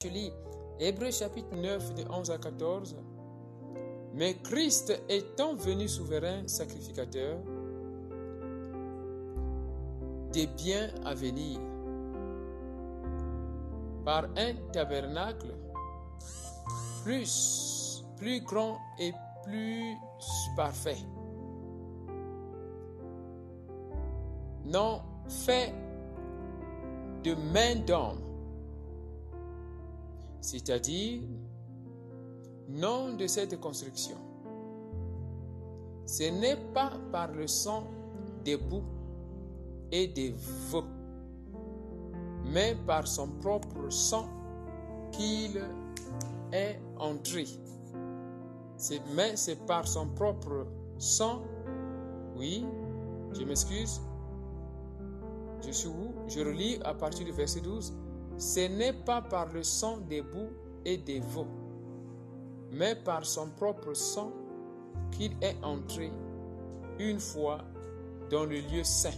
Je lis Hébreux chapitre 9 de 11 à 14. Mais Christ étant venu souverain sacrificateur des biens à venir, par un tabernacle plus grand et plus parfait, non fait de main d'homme, c'est-à-dire non de cette construction. Ce n'est pas par le sang des boucs et des veaux, mais par son propre sang qu'il est entré. Mais c'est par son propre sang, oui, je m'excuse, je suis où? Je relis à partir du verset 12. Ce n'est pas par le sang des boucs et des veaux, mais par son propre sang qu'il est entré une fois dans le lieu saint,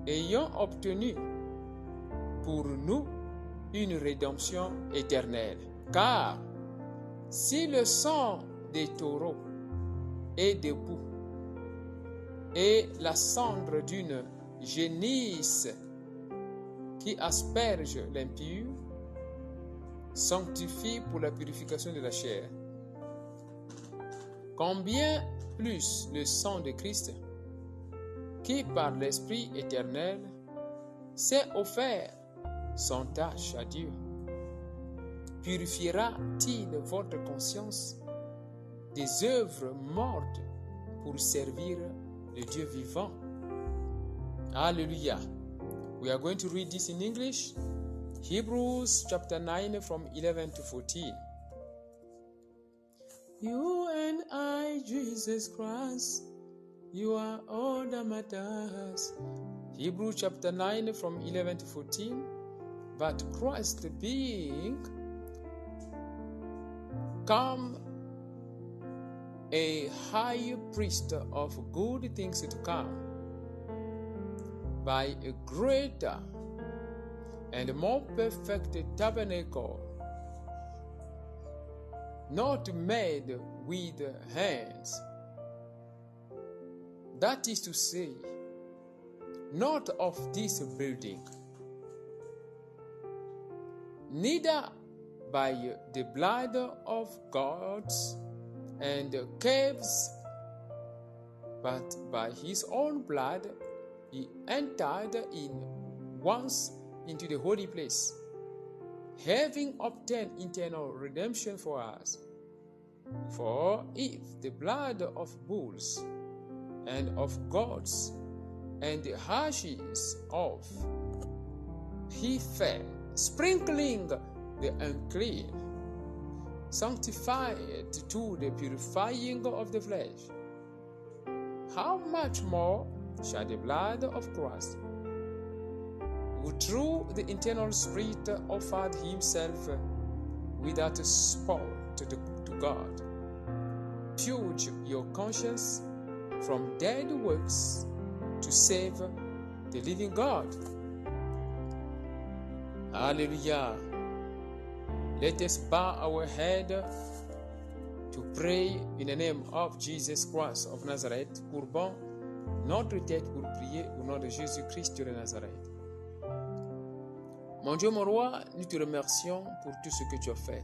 ayant obtenu pour nous une rédemption éternelle. Car si le sang des taureaux et des boucs et la cendre d'une génisse qui asperge l'impur sanctifie pour la purification de la chair, combien plus le sang de Christ, qui par l'Esprit éternel s'est offert sans tâche à Dieu, purifiera-t-il votre conscience des œuvres mortes pour servir le Dieu vivant? Hallelujah. We are going to read this in English. Hebrews chapter 9 from 11 to 14. You and I, Jesus Christ, you are all that matters. Hebrews chapter 9 from 11 to 14. But Christ being come a high priest of good things to come, by a greater and more perfect tabernacle, not made with hands, that is to say, not of this building, neither by the blood of goats and calves, but by his own blood he entered in once into the holy place, having obtained eternal redemption for us. For if the blood of bulls and of goats and the ashes of heifer, sprinkling the unclean, sanctified to the purifying of the flesh, how much more shall the blood of Christ, who through the eternal Spirit offered himself without spot to God, purge your conscience from dead works to save the living God? Hallelujah. Let us bow our head to pray in the name of Jesus Christ of Nazareth. Courbons notre tête pour prier au nom de Jésus-Christ de Nazareth. Mon Dieu, mon roi, nous te remercions pour tout ce que tu as fait.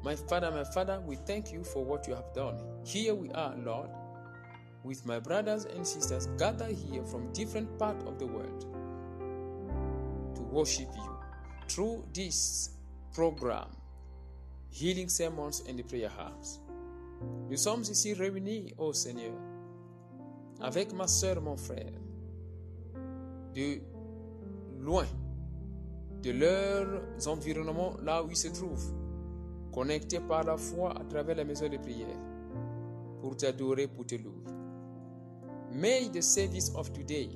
My Father, we thank you for what you have done. Here we are, Lord, with my brothers and sisters gathered here from different parts of the world to worship you through this program, Healing Sermons and the Prayer House. Nous sommes ici réunis, ô Seigneur, avec ma sœur, mon frère, de loin, de leurs environnements, là où ils se trouvent, connectés par la foi à travers la maison de prière, pour t'adorer, pour te louer. May the service of today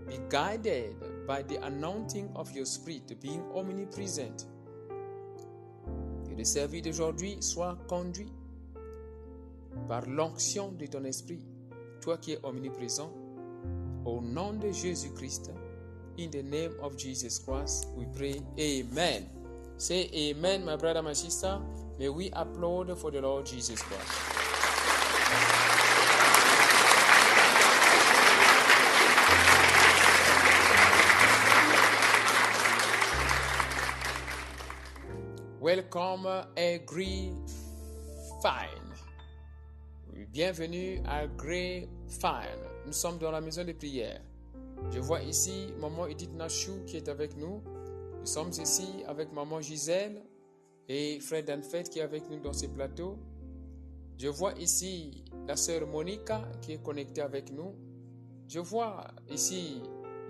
be guided by the anointing of your Spirit being omnipresent. Que le service d'aujourd'hui soit conduit par l'onction de ton esprit, toi qui es omniprésent, au nom de Jésus-Christ, In the name of Jesus Christ, we pray. Amen. Say amen, my brother, my sister. May we applaud for the Lord Jesus Christ. Welcome, Agree Fine. Bienvenue à Agree Fine. Nous sommes dans la maison de prière. Je vois ici maman Edith Nachou qui est avec nous. Nous sommes ici avec maman Gisèle et Fred Danfet qui est avec nous dans ce plateau. Je vois ici la sœur Monica qui est connectée avec nous. Je vois ici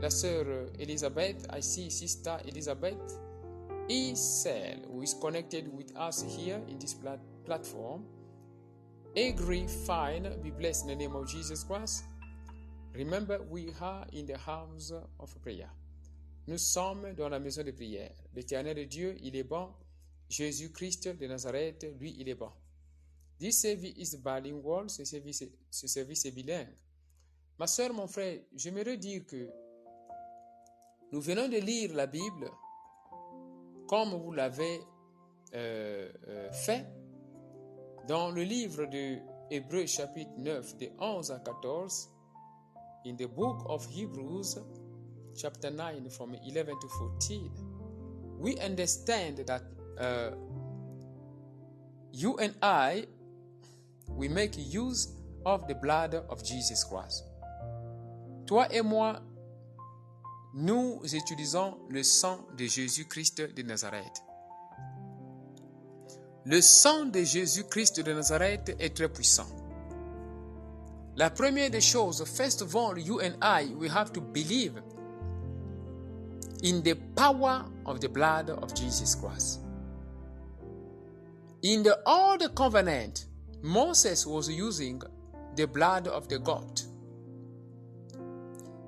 la sœur Elisabeth. I see Sister Elizabeth Isel, who is connected with us here in this platform. Agree Fine, be blessed in the name of Jesus Christ. Remember, we are in the house of prayer. Nous sommes dans la maison de prière. L'Éternel Dieu, il est bon. Jésus-Christ de Nazareth, lui, il est bon. This service is bilingual, ce service est bilingue. Ma soeur, mon frère, j'aimerais dire que nous venons de lire la Bible comme vous l'avez fait dans le livre de Hébreux chapitre 9 de 11 à 14, in the book of Hebrews chapter 9 from 11 to 14, we understand that you and I, we make use of the blood of Jesus Christ. Toi et moi, nous utilisons le sang de Jésus-Christ de Nazareth. Le sang de Jésus-Christ de Nazareth est très puissant. La première des choses, first of all, you and I, we have to believe in the power of the blood of Jesus Christ. In the Old Covenant, Moses was using the blood of the goat.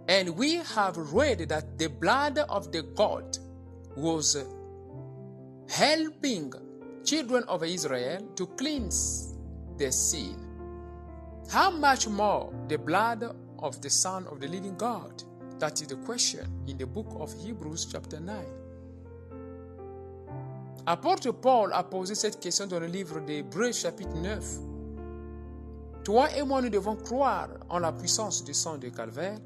And we have read that the blood of the goat was helping children of Israel to cleanse their sin. How much more the blood of the Son of the living God? That is the question in the book of Hebrews chapter 9. Apôtre Paul a posé cette question dans le livre d'Hébreux chapitre 9. Toi et moi, nous devons croire en la puissance du sang de Calvaire.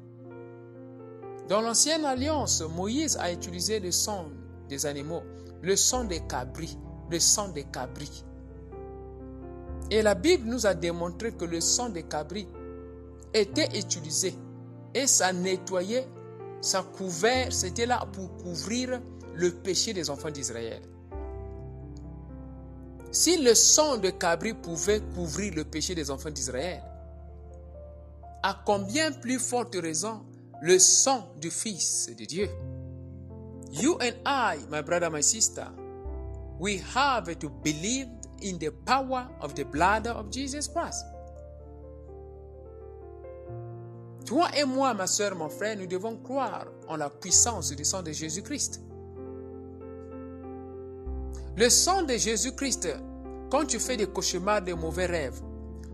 Dans l'Ancienne Alliance, Moïse a utilisé le sang des animaux, le sang des cabris, le sang des cabris. Et la Bible nous a démontré que le sang des cabris était utilisé et ça nettoyait, ça couvrait, c'était là pour couvrir le péché des enfants d'Israël. Si le sang de cabri pouvait couvrir le péché des enfants d'Israël, à combien plus forte raison le sang du Fils de Dieu? You and I, my brother, my sister, we have to believe in the power of the blood of Jesus Christ. Toi et moi, ma soeur, mon frère, nous devons croire en la puissance du sang de Jésus-Christ. Le sang de Jésus-Christ, quand tu fais des cauchemars, des mauvais rêves,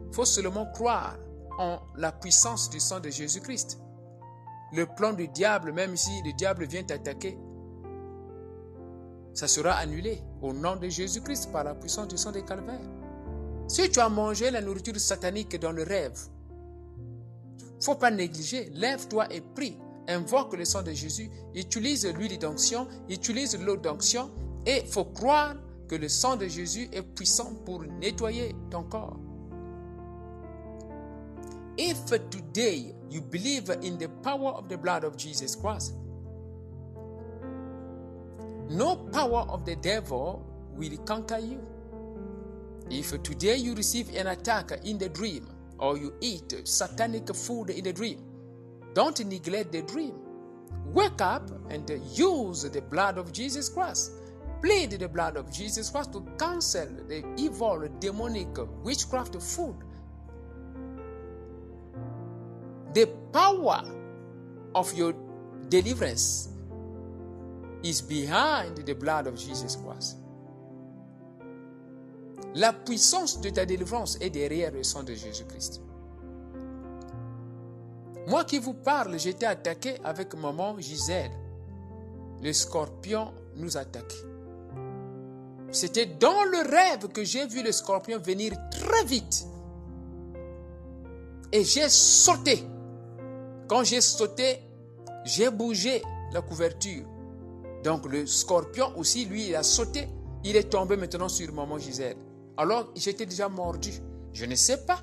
il faut seulement croire en la puissance du sang de Jésus-Christ. Le plan du diable, même si le diable vient t'attaquer, ça sera annulé au nom de Jésus-Christ par la puissance du sang de Calvaire. Si tu as mangé la nourriture satanique dans le rêve, il ne faut pas négliger. Lève-toi et prie. Invoque le sang de Jésus. Utilise l'huile d'onction. Utilise l'eau d'onction. Et il faut croire que le sang de Jésus est puissant pour nettoyer ton corps. If today you believe in the power of the blood of Jesus Christ, no power of the devil will conquer you. If today you receive an attack in the dream or you eat satanic food in the dream, don't neglect the dream. Wake up and use the blood of Jesus Christ. Plead the blood of Jesus Christ to cancel the evil, demonic, witchcraft food. The power of your deliverance is behind the blood of Jesus Christ. La puissance de ta délivrance est derrière le sang de Jésus-Christ. Moi qui vous parle, j'étais attaqué avec maman Gisèle. Le scorpion nous attaque. C'était dans le rêve que j'ai vu le scorpion venir très vite. Et j'ai sauté. Quand j'ai sauté, j'ai bougé la couverture. Donc le scorpion aussi, lui, il a sauté. Il est tombé maintenant sur maman Gisèle. Alors, j'étais déjà mordu. Je ne sais pas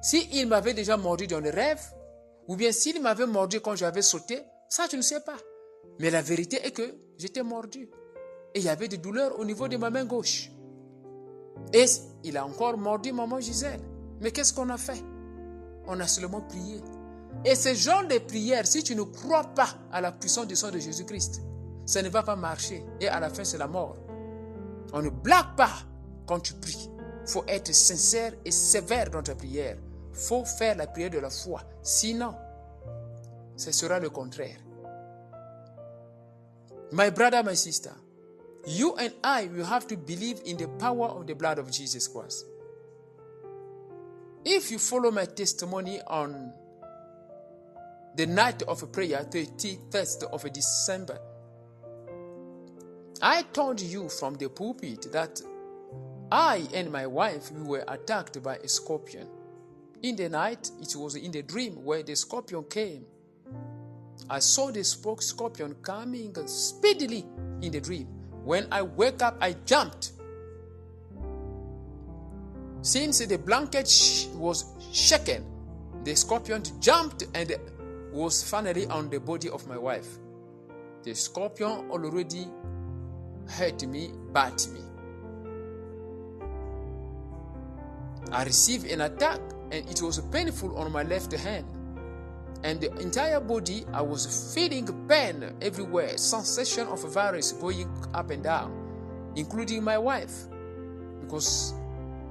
s'il m'avait déjà mordu dans le rêve ou bien s'il m'avait mordu quand j'avais sauté. Ça, je ne sais pas. Mais la vérité est que j'étais mordu. Et il y avait des douleurs au niveau de ma main gauche. Et il a encore mordu maman Gisèle. Mais qu'est-ce qu'on a fait? On a seulement prié. Et ce genre de prière, si tu ne crois pas à la puissance du sang de Jésus-Christ, ça ne va pas marcher. Et à la fin, c'est la mort. On ne blague pas quand tu pries. Il faut être sincère et sévère dans ta prière. Il faut faire la prière de la foi. Sinon, ce sera le contraire. My brother, my sister, you and I will have to believe in the power of the blood of Jesus Christ. If you follow my testimony on the night of prayer, 31st of December, I told you from the pulpit that I and my wife, we were attacked by a scorpion. In the night, it was in the dream where the scorpion came. I saw the scorpion coming speedily in the dream. When I woke up, I jumped. Since the blanket was shaken, the scorpion jumped and was finally on the body of my wife. The scorpion already hurt me, bit me. I received an attack and it was painful on my left hand. And the entire body, I was feeling pain everywhere, sensation of a virus going up and down, including my wife, because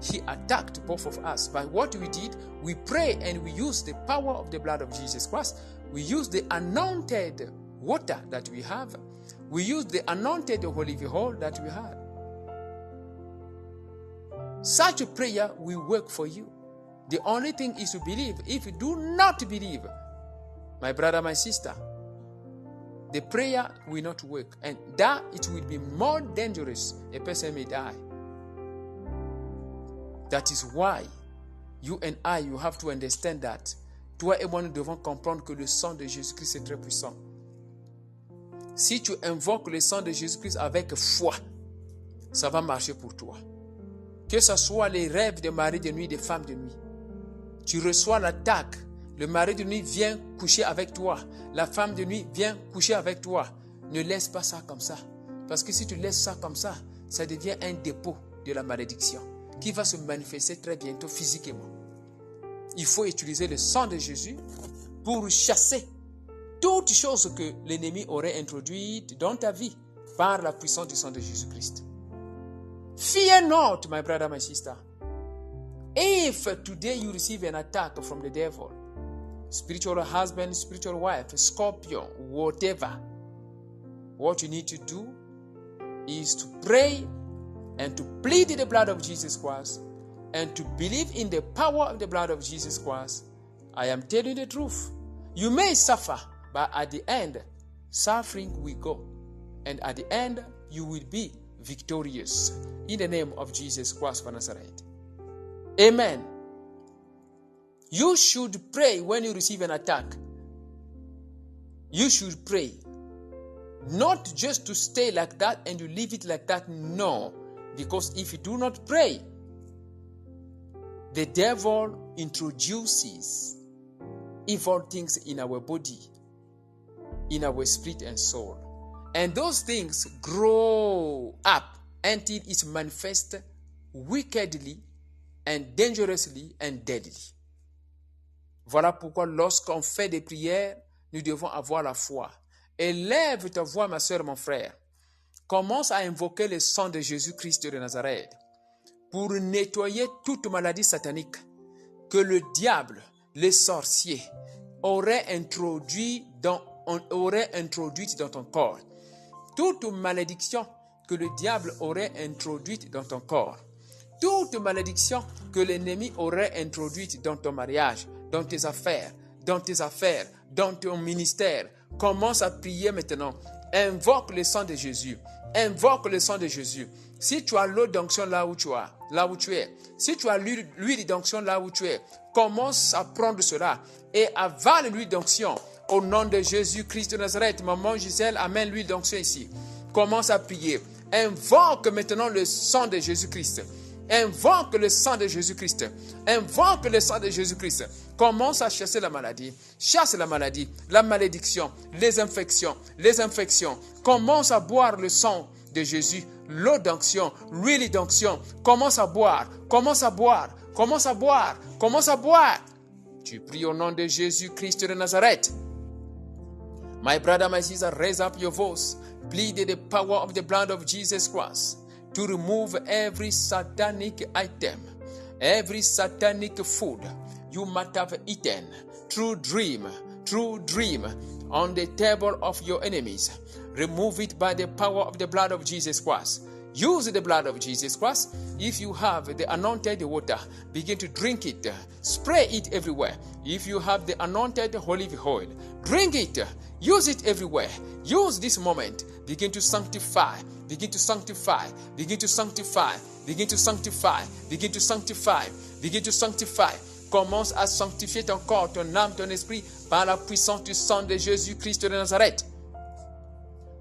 he attacked both of us. But what we did, we prayed and we used the power of the blood of Jesus Christ. We used the anointed water that we have. We used the anointed olive oil that we had. Such a prayer will work for you. The only thing is to believe. If you do not believe, my brother, my sister, the prayer will not work. And that it will be more dangerous. A person may die. That is why you and I, you have to understand that. Toi et moi, nous devons comprendre que le sang de Jésus-Christ est très puissant. Si tu invoques le sang de Jésus-Christ avec foi, ça va marcher pour toi. Que ce soit les rêves de mari de nuit, de femme de nuit. Tu reçois l'attaque. Le mari de nuit vient coucher avec toi. La femme de nuit vient coucher avec toi. Ne laisse pas ça comme ça. Parce que si tu laisses ça comme ça, ça devient un dépôt de la malédiction qui va se manifester très bientôt physiquement. Il faut utiliser le sang de Jésus pour chasser toutes choses que l'ennemi aurait introduites dans ta vie par la puissance du sang de Jésus-Christ. Fear not, my brother, my sister. If today you receive an attack from the devil, spiritual husband, spiritual wife, scorpion, whatever, what you need to do is to pray and to plead the blood of Jesus Christ and to believe in the power of the blood of Jesus Christ. I am telling the truth. You may suffer, but at the end, suffering will go. And at the end, you will be victorious. In the name of Jesus Christ of Nazareth. Amen. You should pray when you receive an attack. You should pray. Not just to stay like that and you leave it like that. No. Because if you do not pray, the devil introduces evil things in our body, in our spirit and soul. And those things grow up until it manifests wickedly and dangerously and deadly. Voilà pourquoi lorsqu'on fait des prières, nous devons avoir la foi. Élève ta voix, ma soeur, mon frère. Commence à invoquer le sang de Jésus-Christ de Nazareth pour nettoyer toute maladie satanique que le diable, les sorciers, auraient introduite dans ton corps. Toute malédiction que le diable aurait introduite dans ton corps. Toute malédiction que l'ennemi aurait introduite dans ton mariage, dans tes affaires, dans ton ministère. Commence à prier maintenant. Invoque le sang de Jésus. Invoque le sang de Jésus. Si tu as l'eau d'onction là où tu es, si tu as l'huile d'onction là où tu es, commence à prendre cela et avale l'huile d'onction. Au nom de Jésus-Christ de Nazareth, maman Gisèle, amène l'huile d'onction ici. Commence à prier. Invoque maintenant le sang de Jésus-Christ. Invoque le sang de Jésus-Christ. Invoque le sang de Jésus-Christ. Commence à chasser la maladie. Chasse la maladie, la malédiction, les infections. Commence à boire le sang de Jésus, l'eau d'onction, l'huile d'onction. Commence à boire. Tu pries au nom de Jésus-Christ de Nazareth. My brother, my sister, raise up your voice. Plead the power of the blood of Jesus Christ to remove every satanic item, every satanic food you might have eaten through dream on the table of your enemies. Remove it by the power of the blood of Jesus Christ. Use the blood of Jesus Christ. If you have the anointed water, begin to drink it. Spray it everywhere. If you have the anointed olive oil, drink it. Use it everywhere. Use this moment. Begin to sanctify. Begin to sanctify. Begin to sanctify. Begin to sanctify. Begin to sanctify. Begin to sanctify. Commence à sanctifier ton corps, ton âme, ton esprit par la puissance du sang de Jésus-Christ de Nazareth.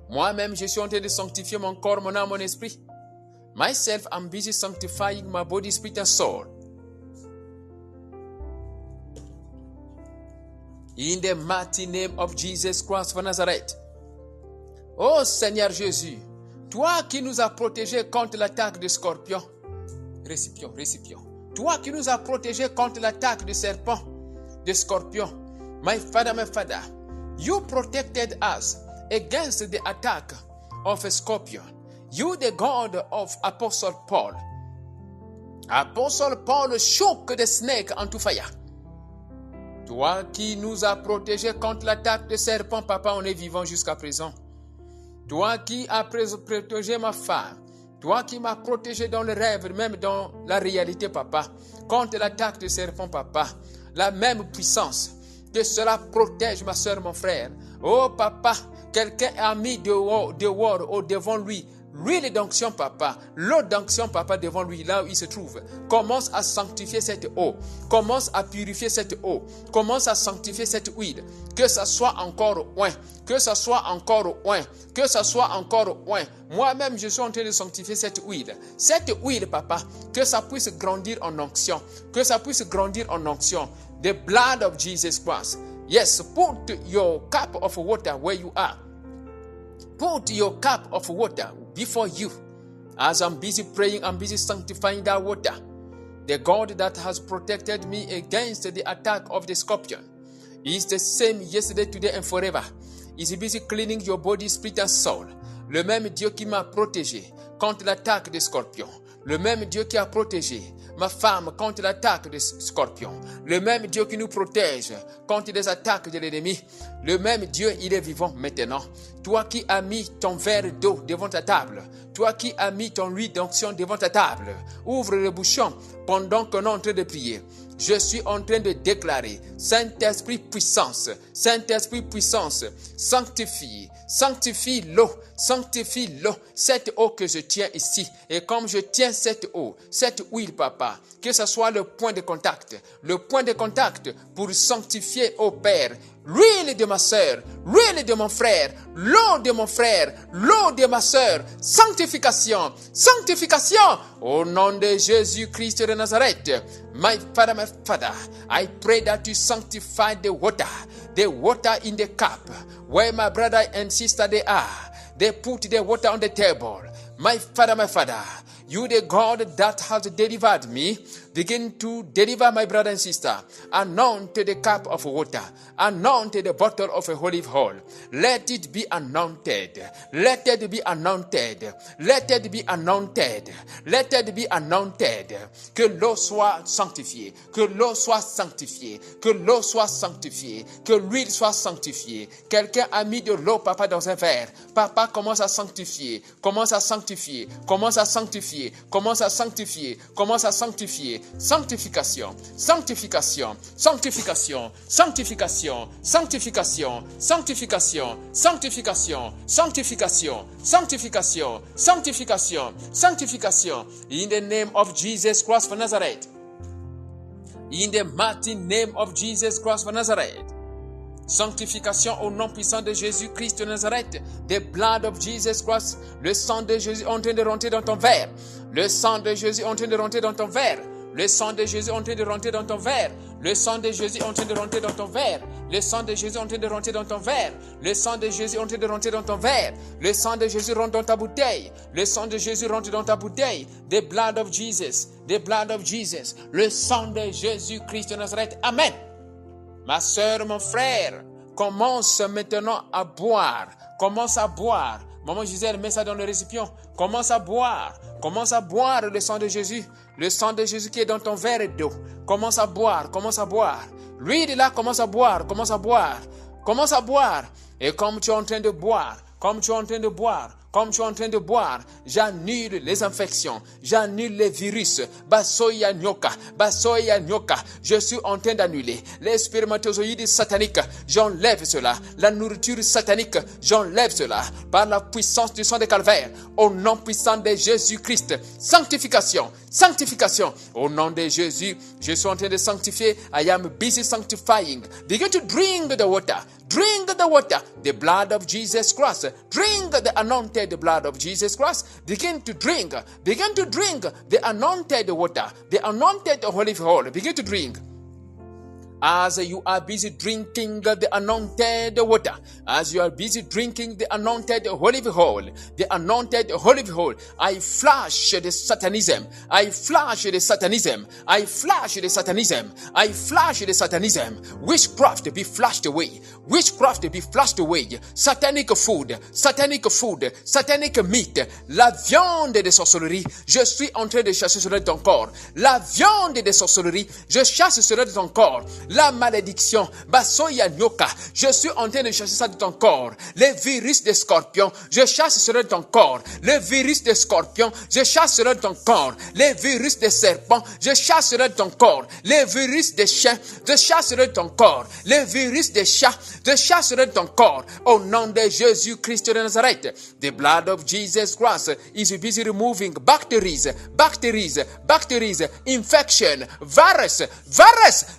Moi-même, je suis en train de sanctifier mon corps, mon âme, mon esprit. Myself, I'm busy sanctifying my body, spirit, and soul. In the mighty name of Jesus Christ of Nazareth. Oh Seigneur Jésus, toi qui nous as protégés contre l'attaque des scorpions, récipient. Toi qui nous as protégés contre l'attaque des serpents, des scorpions, my Father, you protected us against the attack of a scorpion. You, the God of Apostle Paul. Apostle Paul shook the snake into fire. Toi qui nous as protégés contre l'attaque des serpents, papa, on est vivant jusqu'à présent. Toi qui as protégé ma femme. Toi qui m'as protégé dans le rêve, même dans la réalité, papa. Contre l'attaque des serpents, papa. La même puissance. Que cela protège ma soeur, mon frère. Oh, papa. Quelqu'un a mis dehors ou devant lui l'huile d'onction, papa, l'eau d'onction, papa, devant lui, là où il se trouve. Commence à sanctifier cette eau. Commence à purifier cette eau. Commence à sanctifier cette huile. Que ça soit encore oint. Que ça soit encore oint. Que ça soit encore oint. Moi-même, je suis en train de sanctifier cette huile. Cette huile, papa, que ça puisse grandir en onction. Que ça puisse grandir en onction. The blood of Jesus Christ. Yes, put your cup of water where you are. Put your cup of water before you. As I'm busy praying, I'm busy sanctifying that water. The God that has protected me against the attack of the scorpion is the same yesterday, today, and forever. Is busy cleaning your body, spirit, and soul. Le même Dieu qui m'a protégé contre l'attaque des scorpions. Le même Dieu qui a protégé ma femme contre l'attaque des scorpions. Le même Dieu qui nous protège contre les attaques de l'ennemi. Le même Dieu, il est vivant maintenant. Toi qui as mis ton verre d'eau devant ta table. Toi qui as mis ton huile d'onction devant ta table. Ouvre le bouchon pendant qu'on est en train de prier. Je suis en train de déclarer, Saint-Esprit puissance, Saint-Esprit puissance, sanctifie l'eau, cette eau que je tiens ici. Et comme je tiens cette eau, cette huile, papa, que ce soit le point de contact pour sanctifier au Père, l'huile de ma sœur, l'huile de mon frère, l'eau de mon frère, l'eau de ma sœur, sanctification, au nom de Jésus-Christ de Nazareth. My Father, I pray that you sanctify the water in the cup, where my brother and sister they are. They put the water on the table. My Father, you the God that has delivered me, begin to deliver my brother and sister. Anoint the cup of water. Anoint the bottle of a olive oil. Let it be anointed. Let it be anointed. Let it be anointed. Let it be anointed. Que l'eau soit sanctifiée. Que l'eau soit sanctifiée. Que l'eau soit sanctifiée. Que l'huile soit sanctifiée. Quelqu'un a mis de l'eau, papa, dans un verre. Papa commence à sanctifier. Commence à sanctifier. Commence à sanctifier. Commence à sanctifier. Commence à sanctifier. sanctifié. Sanctification, sanctification, sanctification, sanctification, sanctification, sanctification, sanctification, sanctification, sanctification, sanctification, sanctification. In the name of Jesus Christ of Nazareth. In the mighty name of Jesus Christ of Nazareth. Sanctification au nom puissant de Jésus-Christ de Nazareth. The blood of Jesus Christ. Le sang de Jésus est en train de rentrer dans ton verre. Le sang de Jésus est en train de rentrer dans ton verre. Le sang de Jésus est en train de rentrer dans ton verre. Le sang de Jésus est en train de rentrer dans ton verre. Le sang de Jésus est en train de rentrer dans ton verre. Le sang de Jésus est en train de rentrer dans ton verre. Le sang de Jésus rentre dans ta bouteille. Le sang de Jésus rentre dans ta bouteille. The blood of Jesus. The blood of Jesus. Le sang de Jésus-Christ de Nazareth. Amen. Ma soeur, mon frère, commence maintenant à boire. Commence à boire. Maman Gisèle, mets ça dans le récipient. Commence à boire. Commence à boire le sang de Jésus. Le sang de Jésus qui est dans ton verre d'eau. Commence à boire. Commence à boire. Lui de là, commence à boire. Commence à boire. Commence à boire. Et comme tu es en train de boire, comme tu es en train de boire, comme tu es en train de boire, j'annule les infections, j'annule les virus. Basoya nyoka, basoya nyoka. Je suis en train d'annuler les spermatozoïdes sataniques. J'enlève cela. La nourriture satanique, j'enlève cela par la puissance du sang de Calvaire. Au nom puissant de Jésus-Christ. Sanctification, sanctification. Au nom de Jésus, je suis en train de sanctifier. I am busy sanctifying. Begin to drink the water. Drink the water, the blood of Jesus Christ. Drink the anointed blood of Jesus Christ. Begin to drink the anointed water, the anointed olive oil. Begin to drink. As you are busy drinking the anointed water, as you are busy drinking the anointed olive oil, I flash the satanism. I flash the satanism. I flash the satanism. I flash the satanism. Witchcraft be flashed away. Witchcraft be flashed away. Satanic food, satanic meat, la viande de sorcellerie. Je suis en train de chasser cela de ton corps. La viande de sorcellerie, je chasse cela de ton corps. La malédiction, basoya nyoka, je suis en train de chasser ça de ton corps. Les virus des scorpions, je chasse cela de ton corps. Les virus des scorpions, je chasse cela de ton corps. Les virus des serpents, je chasse cela de ton corps. Les virus des chiens, je chasse cela de ton corps. Les virus des chats, je chasse cela de ton corps. Au nom de Jésus-Christ de Nazareth, the blood of Jesus Christ is busy removing bacteries, infection, virus,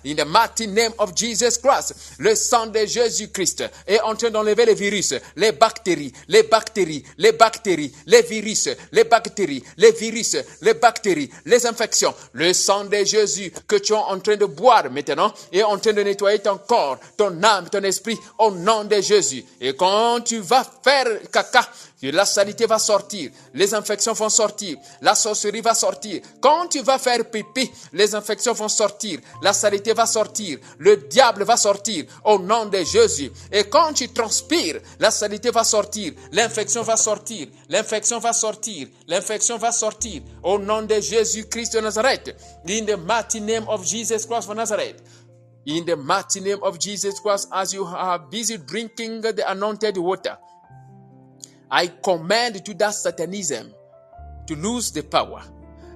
in the mighty name of Jesus Christ. Le sang de Jésus-Christ est en train d'enlever les virus, les bactéries, les virus, les infections. Le sang de Jésus que tu es en train de boire maintenant est en train de nettoyer ton corps, ton âme, ton esprit au nom de Jésus. Et quand tu vas faire caca, la saleté va sortir, les infections vont sortir, la sorcellerie va sortir. Quand tu vas faire pipi, les infections vont sortir, la saleté va sortir, le diable va sortir au nom de Jésus. Et quand tu transpires, la saleté va sortir, l'infection va sortir, l'infection va sortir, l'infection va sortir au nom de Jésus-Christ de Nazareth. In the mighty name of Jesus Christ of Nazareth. In the mighty name of Jesus Christ, as you are busy drinking the anointed water, I command to that satanism to lose the power.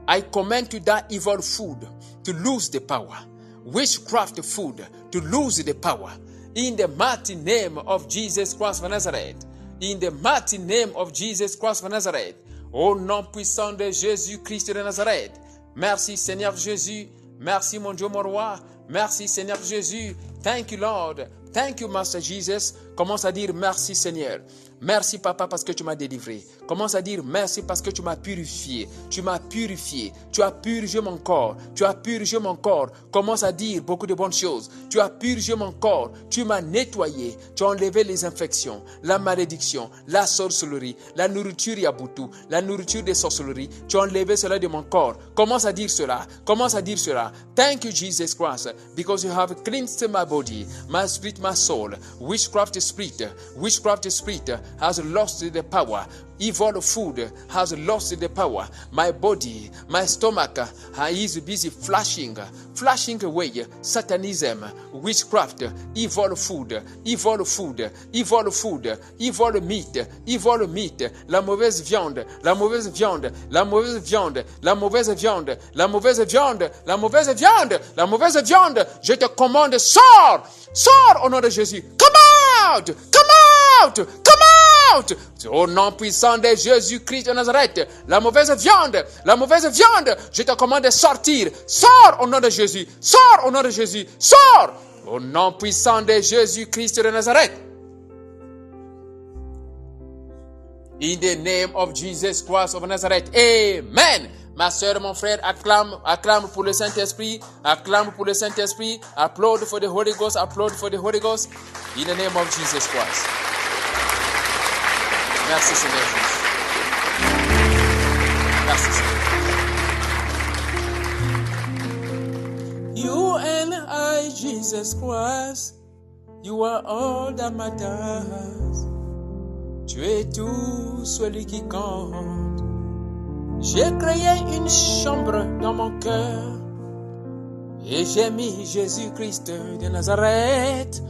I command to that evil food to lose the power. Witchcraft food to lose the power. In the mighty name of Jesus Christ of Nazareth. In the mighty name of Jesus Christ of Nazareth. Au nom puissant de Jésus-Christ de Nazareth. Merci Seigneur Jésus. Merci mon Dieu mon roi. Merci Seigneur Jésus. Thank you Lord. Thank you Master Jesus. Commence à dire merci Seigneur. Merci Papa parce que tu m'as délivré. Commence à dire merci parce que tu m'as purifié. Tu m'as purifié. Tu as purgé mon corps. Tu as purgé mon corps. Commence à dire beaucoup de bonnes choses. Tu as purgé mon corps. Tu m'as nettoyé. Tu as enlevé les infections, la malédiction, la sorcellerie, la nourriture yabutu, la nourriture des sorcelleries. Tu as enlevé cela de mon corps. Commence à dire cela. Commence à dire cela. Thank you Jesus Christ because you have cleansed my body, my spirit, my soul. Witchcraft spirit, witchcraft spirit has lost the power. Evil food has lost the power. My body, my stomach is busy flashing away satanism, witchcraft, evil food, evil food, evil food, evil meat, la mauvaise viande, la mauvaise viande, la mauvaise viande, la mauvaise viande, la mauvaise viande, la mauvaise viande, la mauvaise viande. Je te commande, sors au nom de Jésus. Come out, come out, come out. Au nom puissant de Jésus-Christ de Nazareth, la mauvaise viande, je te commande de sortir. Sors au nom de Jésus, sors au nom de Jésus, sors au nom puissant de Jésus-Christ de Nazareth. In the name of Jesus Christ of Nazareth, amen. Ma soeur, mon frère, acclame pour le Saint-Esprit, acclame pour le Saint-Esprit, applaud for the Holy Ghost, applaud for the Holy Ghost, in the name of Jesus Christ. Merci Seigneur Jésus. Merci Seigneur. You and I, Jesus Christ, you are all that matters. Tu es tout celui qui compte. J'ai créé une chambre dans mon cœur et j'ai mis Jésus-Christ de Nazareth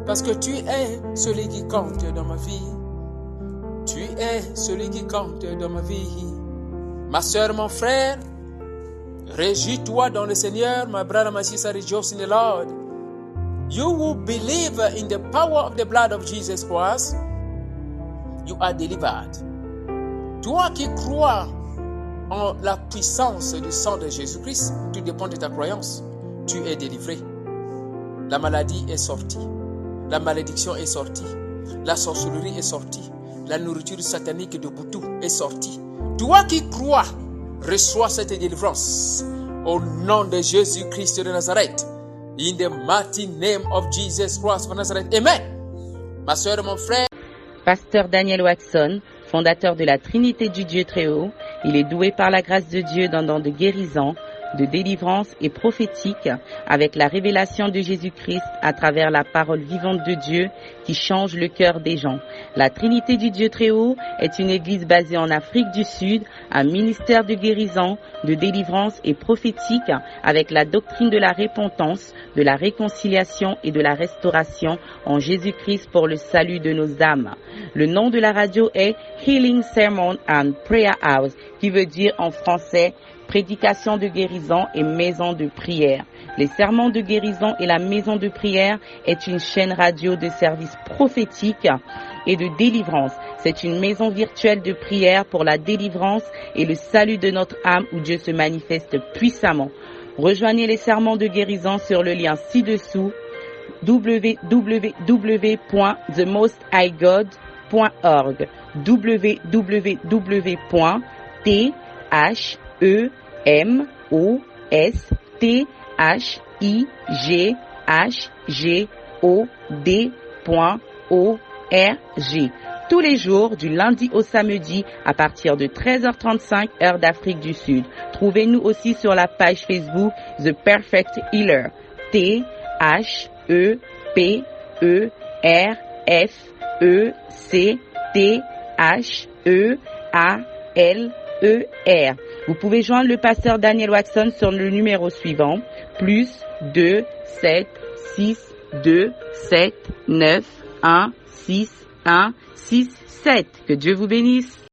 parce que tu es celui qui compte dans ma vie. Tu es celui qui compte dans ma vie. Ma soeur, mon frère, réjouis-toi dans le Seigneur. My brother, my sister, rejoice in the Lord. You who believe in the power of the blood of Jesus Christ, you are delivered. Toi qui crois en la puissance du sang de Jésus-Christ, tout dépend de ta croyance. Tu es délivré. La maladie est sortie. La malédiction est sortie. La sorcellerie est sortie. La nourriture satanique de Boutou est sortie. Toi qui crois, reçois cette délivrance. Au nom de Jésus-Christ de Nazareth. In the mighty name of Jesus Christ of Nazareth. Amen. Ma soeur et mon frère. Pasteur Daniel Watson, fondateur de la Trinité du Dieu Très-Haut, il est doué par la grâce de Dieu d'un don de guérison, de délivrance et prophétique avec la révélation de Jésus-Christ à travers la parole vivante de Dieu qui change le cœur des gens. La Trinité du Dieu Très-Haut est une église basée en Afrique du Sud, un ministère de guérison, de délivrance et prophétique avec la doctrine de la repentance, de la réconciliation et de la restauration en Jésus-Christ pour le salut de nos âmes. Le nom de la radio est Healing Sermon and Prayer House, qui veut dire en français prédication de guérison et maison de prière. Les sermons de guérison et la maison de prière est une chaîne radio de services prophétiques et de délivrance. C'est une maison virtuelle de prière pour la délivrance et le salut de notre âme où Dieu se manifeste puissamment. Rejoignez les sermons de guérison sur le lien ci-dessous www.themosthighgod.org www.themosthighgod.org tous les jours du lundi au samedi à partir de 13h35 heure d'Afrique du Sud. Trouvez-nous aussi sur la page Facebook The Perfect Healer. THEPERFECTHEALER. Vous pouvez joindre le pasteur Daniel Watson sur le numéro suivant, plus 2 7 6 2 7 9 1 6 1 6 7. Que Dieu vous bénisse.